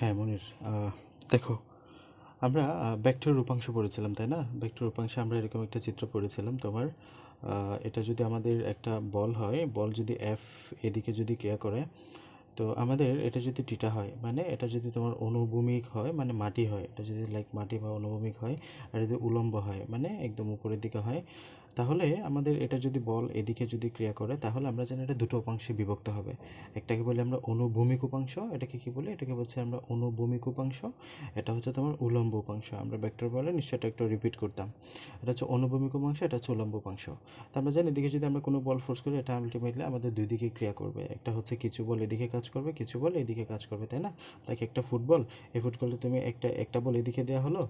হ্যাঁ মনির, দেখো, আমরা ভেক্টর রূপাংশ পড়েছিলাম তাই না? ভেক্টর রূপাংশে আমরা এরকম একটা চিত্র পড়েছিলাম তোমার। এটা যদি আমাদের একটা বল হয়, বল যদি এফ এদিকে যদি ক্রিয়া করে, তো আমাদের এটা যদি টিটা হয়, মানে এটা যদি তোমার অনুভূমিক হয়, মানে মাটি হয়, এটা যদি লাইক মাটি বা অনুভূমিক হয়, আর যদি উলম্ব হয় মানে একদম উপরের দিকে হয়, তাহলে আমাদের এটা যদি বল এদিকে যদি ক্রিয়া করে, তাহলে আমরা জানি এটা দুটো উপাংশে বিভক্ত হবে। একটাকে বলি আমরা অনুভূমিক উপাংশ, এটাকে কি বলি, এটাকে বলছি আমরা অনুভূমিক উপাংশ। এটা হচ্ছে তোমার উলম্ব উপাংশ। আমরা ভেক্টর বলে নিশ্চয়ই এটা একটু রিপিট করতাম। এটা হচ্ছে অনুভূমিক উপাংশ, এটা হচ্ছে উলম্ব উপাংশ। তো আমরা জানি এদিকে যদি আমরা কোনো বল ফোর্স করি, এটা আলটিমেটলি আমাদের দুই দিকে ক্রিয়া করবে। একটা হচ্ছে কিছু বল এদিকে কাজ করবে, কিছু বল এদিকে কাজ করবে, তাই না? লাইক একটা ফুটবল, এই ফুটবলে তুমি একটা বল এদিকে দেওয়া হলো,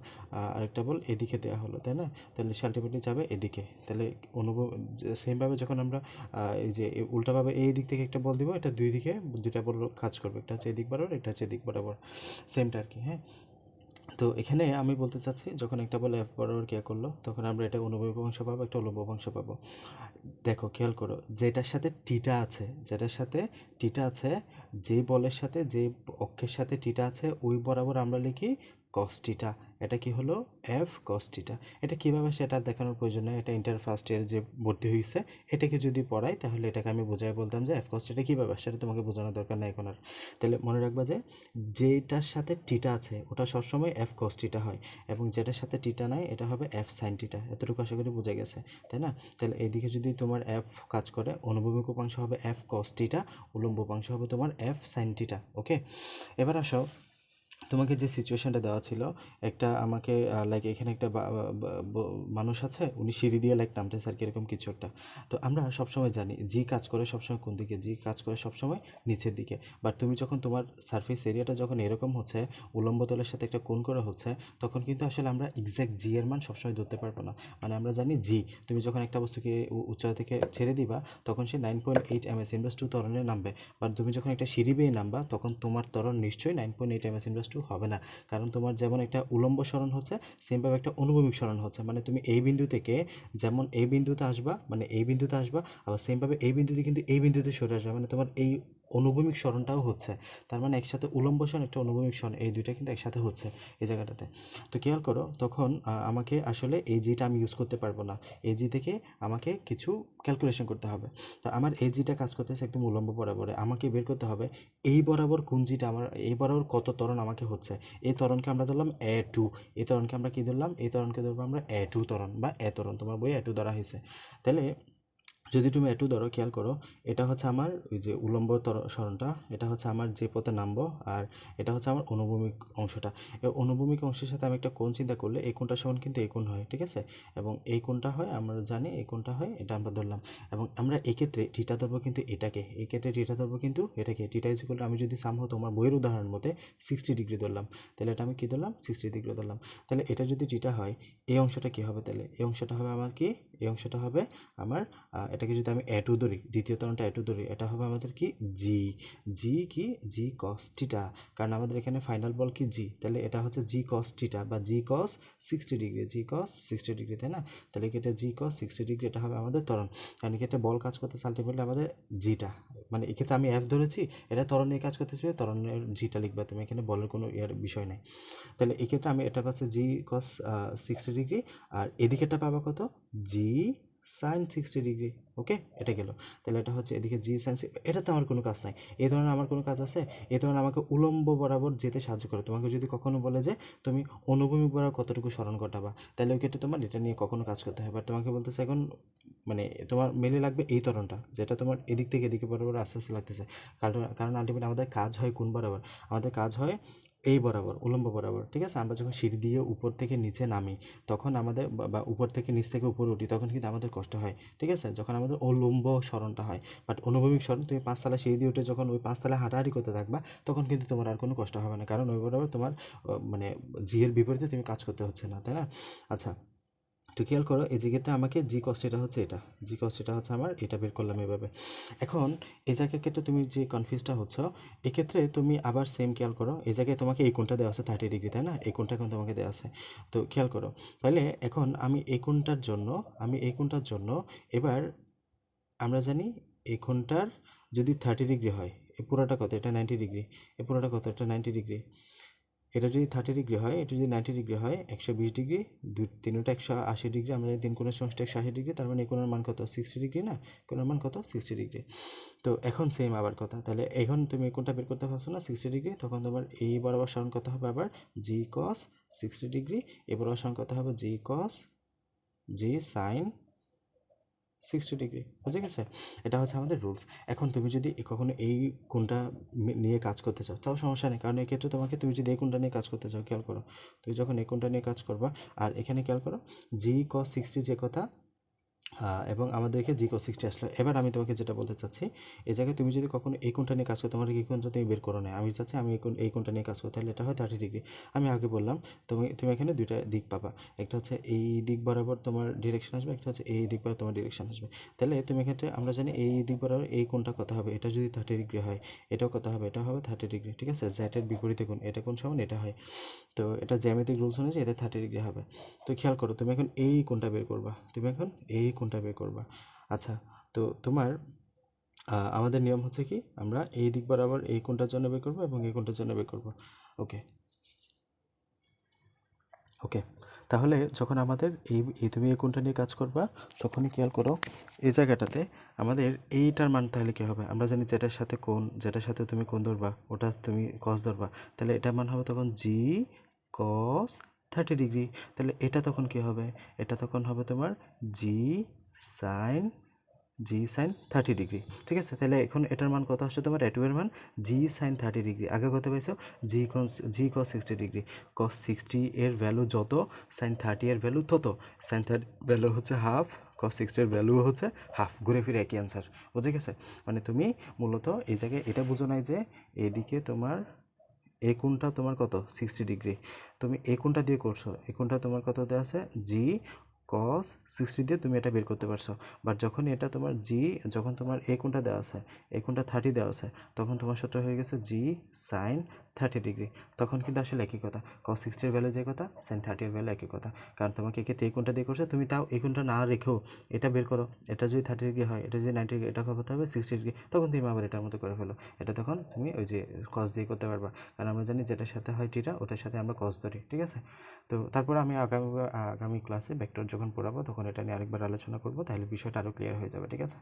আরেকটা বল এদিকে দেওয়া হলো, তাই না? তাহলে সে আলটিমেটলি যাবে এদিকে। তাহলে অনুভব সেমভাবে যখন আমরা এই যে উল্টাভাবে এই দিক থেকে একটা বল দিব, এটা দুই দিকে দুইটা বল কাজ করবে, একটা হচ্ছে এদিক বরাবর, একটা হচ্ছে এদিক বরাবর, সেমটা আর কি। হ্যাঁ, তো এখানে আমি বলতে চাচ্ছি যখন একটা বল এফ বরাবর ক্রিয়া করলো, তখন আমরা এটা অনুভূমিক অংশ পাবো, একটা উলম্ব অংশ পাবো। দেখো খেয়াল করো, যেটার সাথে টিটা আছে, যেটার সাথে টিটা আছে, যে বলের সাথে যে অক্ষের সাথে টিটা আছে, ওই বরাবর আমরা লিখি কস টিটা। এটা কি হলো? এফ কস টিটা। এটা কীভাবে সেটা দেখানোর প্রয়োজন নেই, এটা ইন্টার ফার্স্ট ইয়ার যে ভর্তি হয়েছে এটাকে যদি পড়াই, তাহলে এটাকে আমি বোঝাই বলতাম যে এফ কস টিটা কীভাবে, সেটা তোমাকে বোঝানোর দরকার নেই এখন আর। তাহলে মনে রাখবা যে যেটার সাথে টিটা আছে ওটা সবসময় এফ কস টিটা হয়, এবং যেটার সাথে টিটা নাই এটা হবে এফ সাইন টিটা। এতটুকু আশা করি বোঝা গেছে, তাই না? তাহলে এইদিকে যদি তোমার এফ কাজ করে, অনুভূমিক উপাংশ হবে এফ কস টিটা, উলম্ব উপাংশ হবে তোমার এফ সাইন টিটা। ওকে, এবার আসো, তোমাকে যে সিচুয়েশনটা দেওয়া ছিল, একটা আমাকে লাইক এখানে একটা মানুষ আছে, উনি সিঁড়ি দিয়ে লাইক নামতেছে আর কি, এরকম কিছু একটা। তো আমরা সবসময় জানি জি কাজ করে সবসময় কোন দিকে, জি কাজ করে সবসময় নিচের দিকে। বাট তুমি যখন তোমার সারফেস এরিয়াটা যখন এরকম হচ্ছে, উলম্ব তলের সাথে একটা কোণ করে হচ্ছে, তখন কিন্তু আসলে আমরা এক্স্যাক্ট জি এর মান সবসময় ধরতে পারবো না। মানে আমরা জানি জি, তুমি যখন একটা বস্তুকে উচ্চতা থেকে ছেড়ে দিবা, তখন সে 9.8 ms ইনভার্স 2 ত্বরণে নামবে। বাট তুমি যখন একটা সিঁড়ি বেয়ে নামবা, তখন তোমার ত্বরণ নিশ্চয়ই 9.8 ms ইনভার্স 2 হবে না। কারণ তোমার যেমন একটা উলম্ব সরণ হচ্ছে, সেমভাবে একটা অনুভূমিক সরণ হচ্ছে। মানে তুমি এই বিন্দু থেকে যেমন এই বিন্দুতে আসবা, মানে এই বিন্দুতে আসবা, আবার সেমভাবে এই বিন্দুতে কিন্তু এই বিন্দুতে সরে আসবে, মানে তোমার এই অনুভূমিক সরণটাও হচ্ছে। তার মানে একসাথে উলম্ব সরণ একটা অনুভূমিক সরণ, এই দুইটা কিন্তু একসাথে হচ্ছে এই জায়গাটাতে। তো খেয়াল করো, তখন আমাকে আসলে এই জিটা আমি ইউজ করতে পারবো না। এই জি থেকে আমাকে কিছু ক্যালকুলেশন করতে হবে। তো আমার এই জিটা কাজ করতেছে একদম উলম্ব বরাবরে, আমাকে বের করতে হবে এই বরাবর কোন জিটা আমার, এই বরাবর কত ত্বরণ আমাকে হচ্ছে। এই ত্বরণকে আমরা ধরলাম এ টু, এই ত্বরণকে আমরা কি ধরলাম, এই ত্বরণকে ধরবো আমরা এ টু ত্বরণ বা এ ত্বরণ, তোমার বই এ টু ধরা হয়েছে। তাহলে যদি তুমি একটু ধরো, খেয়াল করো, এটা হচ্ছে আমার ওই যে উলম্ব সরণটা, এটা হচ্ছে আমার যে পথে নামবো, আর এটা হচ্ছে আমার অনুভূমিক অংশটা। এই অনুভূমিক অংশের সাথে আমি একটা কোণ চিন্তা করলে, এই কোণটা সমান কিন্তু এই কোণ হয়, ঠিক আছে? এবং এই কোণটা হয়, আমরা জানি এই কোণটা হয়, এটা আমরা ধরলাম। এবং আমরা এক্ষেত্রে টিটা ধরবো কিন্তু এটাকে, এই ক্ষেত্রে টিটা ধরবো কিন্তু এটাকে। টিটা ইজ ইকুয়াল টু, আমি যদি সাম হতো আমার বইয়ের উদাহরণ মতে 60 ডিগ্রি ধরলাম, তাহলে এটা আমি কী ধরলাম, 60 ডিগ্রি ধরলাম। তাহলে এটা যদি টিটা হয়, এই অংশটা কী হবে, তাহলে এই অংশটা হবে আমার কি, এই অংশটা হবে আমার, এটাকে যদি আমি এ টু ধরি, দ্বিতীয় ত্বরণটা এ টু ধরি, এটা হবে আমাদের কি জি। জি কি, জি কস টিটা। কারণ আমাদের এখানে ফাইনাল বল কি জি, তাহলে এটা হচ্ছে জি কস টিটা বা জি কস 60 ডিগ্রি, জি কস 60 ডিগ্রি, তাই না? তাহলে এটা জি কস 60 ডিগ্রি, এটা হবে আমাদের ত্বরণ। কারণ এক্ষেত্রে বল কাজ করতে আলটিমেটলি আমাদের জিটা, মানে এক্ষেত্রে আমি এফ ধরেছি, এটা ত্বরণ নিয়ে কাজ করতেছে, ত্বরণের জিটা লিখবা তুমি, এখানে বলের কোনো ইয়ার বিষয় নাই। তাহলে এক্ষেত্রে আমি এটা পাচ্ছি জি কস 60 ডিগ্রি, আর এদিকেটা পাবা কত, জি সাইন 60 ডিগ্রি। ওকে, এটা গেল। তাহলে এটা হচ্ছে এদিকে জি সাইন, এটা তো আমার কোনো কাজ নাই। এই ধরনের আমার কোনো কাজ আছে? এই ধরনের আমাকে উলম্ব বরাবর যেতে সাহায্য করে। তোমাকে যদি কখনো বলে যে তুমি অনুভূমিক বরাবর কতটুকু সরণ ঘটাবা, তাহলে ওই ক্ষেত্রে তোমার এটা নিয়ে কখনো কাজ করতে হবে। আর তোমাকে বলতেছে এখন, মানে তোমার মেলে লাগবে এই ত্বরণটা, যেটা তোমার এদিক থেকে এদিকে বরাবর আস্তে আস্তে লাগতেছে। কারণ কারণ আলটিমেট আমাদের কাজ হয় কোন বরাবর, আমাদের কাজ হয় এই বরাবর, উলম্ব বরাবর, ঠিক আছে? আমরা যখন সিঁড়ি দিয়ে উপর থেকে নিচে নামি, তখন আমাদের বা উপর থেকে নিচ থেকে উপরে উঠি, তখন কিন্তু আমাদের কষ্ট হয়, ঠিক আছে? যখন আমাদের উলম্ব সরণটা হয়। বাট অনুভূমিক সরণ, তুমি 5 তলা সিঁড়ি দিয়ে উঠে যখন ওই 5 তলা হাঁটাহাঁটি করতে থাকবা, তখন কিন্তু তোমার আর কোনো কষ্ট হবে না, কারণ ওই বরাবর তোমার মানে জি এর বিপরীতে তুমি কাজ করতে হচ্ছে না, তাই না? আচ্ছা, তো খেয়াল করো, এই জায়গাটা আমাকে জি কস এটা হচ্ছে, এটা জি কস এটা হচ্ছে আমার, এটা বের করলাম এভাবে। এখন এই জায়গার ক্ষেত্রে তুমি যে কনফিউজটা হচ্ছ, এক্ষেত্রে তুমি আবার সেম খেয়াল করো, এই জায়গায় তোমাকে এই কোণটা দেওয়া আছে 30 ডিগ্রি, তাই না? এই কোণটা এখন তোমাকে দেওয়া আছে। তো খেয়াল করো, তাহলে এখন আমি এই কোণটার জন্য, এবার আমরা জানি এই কোণটার যদি 30 ডিগ্রি হয়, এই পুরোটা কত, এটা 90 ডিগ্রি, এই পুরোটা কত, এটা 90 ডিগ্রি। এটা যদি 30 ডিগ্রি হয়, এটা যদি 90 ডিগ্রি হয়, 120 ডিগ্রি, তিনটা 180 ডিগ্রি, আমাদের 3 কোণের সমষ্টি 180 ডিগ্রি, তার মানে এই কোণের মান কত? 60 ডিগ্রি না? কোণের মান কত? 60 ডিগ্রি। তো এখন সেম আবার কথা, তাহলে এখন তুমি কোনটা বের করতে পারছো না? 60 ডিগ্রি। তখন তোমার এই বরাবর সরণ কত হবে আবার? জি কস 60 ডিগ্রি। এ বরাবর সরণ কত হবে? জি কস জি সাইন 60 ডিগ্রি। বুঝে গেছে? এটা হচ্ছে আমাদের রুলস। এখন তুমি যদি কখনো এই কোণটা নিয়ে কাজ করতে চাও, তাও সমস্যা নেই, কারণ এক্ষেত্রে তুমি যদি এই কোণটা নিয়ে কাজ করতে চাও, খেয়াল করো, তুমি যখন এই কোণটা নিয়ে কাজ করবা, আর এখানে খেয়াল করো, জি কস 60 যে কথা, এবং আমাদেরকে জি কস 60 আসলো। এবার আমি তোমাকে যেটা বলতে চাচ্ছি, এই জায়গায় তুমি যদি কখনো এই কোণটা নিয়ে কাজ করো, তোমার এই কোণটা তুমি বের করো না, আমি চাচ্ছি আমি এই কোণটা নিয়ে কাজ করতে, তাহলে এটা হয় 30 ডিগ্রি। আমি আগে বললাম, তুমি এখানে দুইটা দিক পাবা, একটা হচ্ছে এই দিক বরাবর তোমার ডিরেকশন আসবে, একটা হচ্ছে এই দিক বরাবর তোমার ডিরেকশন আসবে। তাহলে তুমি এক্ষেত্রে আমরা জানি এই দিক বরাবর এই কোণটা কত হবে, এটা যদি 30 ডিগ্রি হয়, এটাও কত হবে? এটা হবে 30 ডিগ্রি। ঠিক আছে? জ্যাটের বিপরীতে কোণ, এটা কোণ সমান এটা হয়। তো এটা জ্যামিতিক রুলস অনুযায়ী এটা 30 ডিগ্রি হবে। তো খেয়াল করো, তুমি এখন এই কোণটা বের করবা, তুমি এখন এই কোণটা বের করবা। আচ্ছা, তো তোমার আমাদের নিয়ম হচ্ছে কি, আমরা এই দিক বরাবর এই কোণটার জন্য বের করবো এবং এই কোণটার জন্য বের করবো। ওকে ওকে তাহলে যখন আমাদের তুমি এই কোণটা নিয়ে কাজ করবা, তখনই খেয়াল করো এই জায়গাটাতে আমাদের এইটার মান তাহলে কী হবে? আমরা জানি যেটার সাথে তুমি কোণ ধরবা ওটা তুমি কস ধরবা, তাহলে এটার মান হবে তখন জি কস 30 ডিগ্রি। তাহলে এটা তখন কী হবে? এটা তখন হবে তোমার জি সাইন 30 ডিগ্রি। ঠিক আছে? তাহলে এখন এটার মান কত আসছে তোমার? এর মান জি সাইন 30 ডিগ্রি। আগে কত পাইছো? জি কস 60 ডিগ্রি। কস 60 এর ভ্যালু যত, সাইন 30 এর ভ্যালু তত। সাইন 30 ভ্যালু হচ্ছে হাফ, কস 60 এর ভ্যালু হচ্ছে হাফ, ঘুরে ফিরে একই অ্যান্সার। বুঝে গেছে? মানে তুমি মূলত এই জায়গায় এটা বুঝো নাই যে এদিকে তোমার এই কোণটা তোমার কত? 60 ডিগ্রি। তুমি এই কোণটা দিয়ে করছো, এই কোণটা তোমার কত দেওয়া আছে? জি কস 60 দিয়ে তুমি এটা বের করতে পারছো। বাট যখন এটা তোমার যখন তোমার এই কোণটা দেওয়া আছে, এই কোণটা 30 দেওয়া আছে, তখন তোমার সূত্র হয়ে গেছে জি সাইন 30 ডিগ্রি। তখন কিন্তু আসলে একই কথা, কস 60 এর ভ্যালু যে কথা, সাইন 30 এর ভ্যালু একই কথা। কারণ তোমাকে এক্ষেত্রে এই কোণটা দিয়ে করছে, তুমি তাও এই কোণটা না রেখেও এটা বের করো। এটা যদি 30 ডিগ্রি হয়, এটা যদি 90 ডিগ্রি, এটা কত হবে? 60 ডিগ্রি। তখন তুমি আবার এটার মতো করে ফেলো। এটা তখন তুমি ওই যে কস দিয়ে করতে পারবা, কারণ আমরা জানি যেটার সাথে হয় টিটা, ওটার সাথে আমরা কস ধরি। ঠিক আছে? তো তারপরে আমি আগামী ক্লাসে ভেক্টর যখন পড়াবো, তখন এটা নিয়ে আরেকবার আলোচনা করবো, তাহলে বিষয়টা আরও ক্লিয়ার হয়ে যাবে। ঠিক আছে?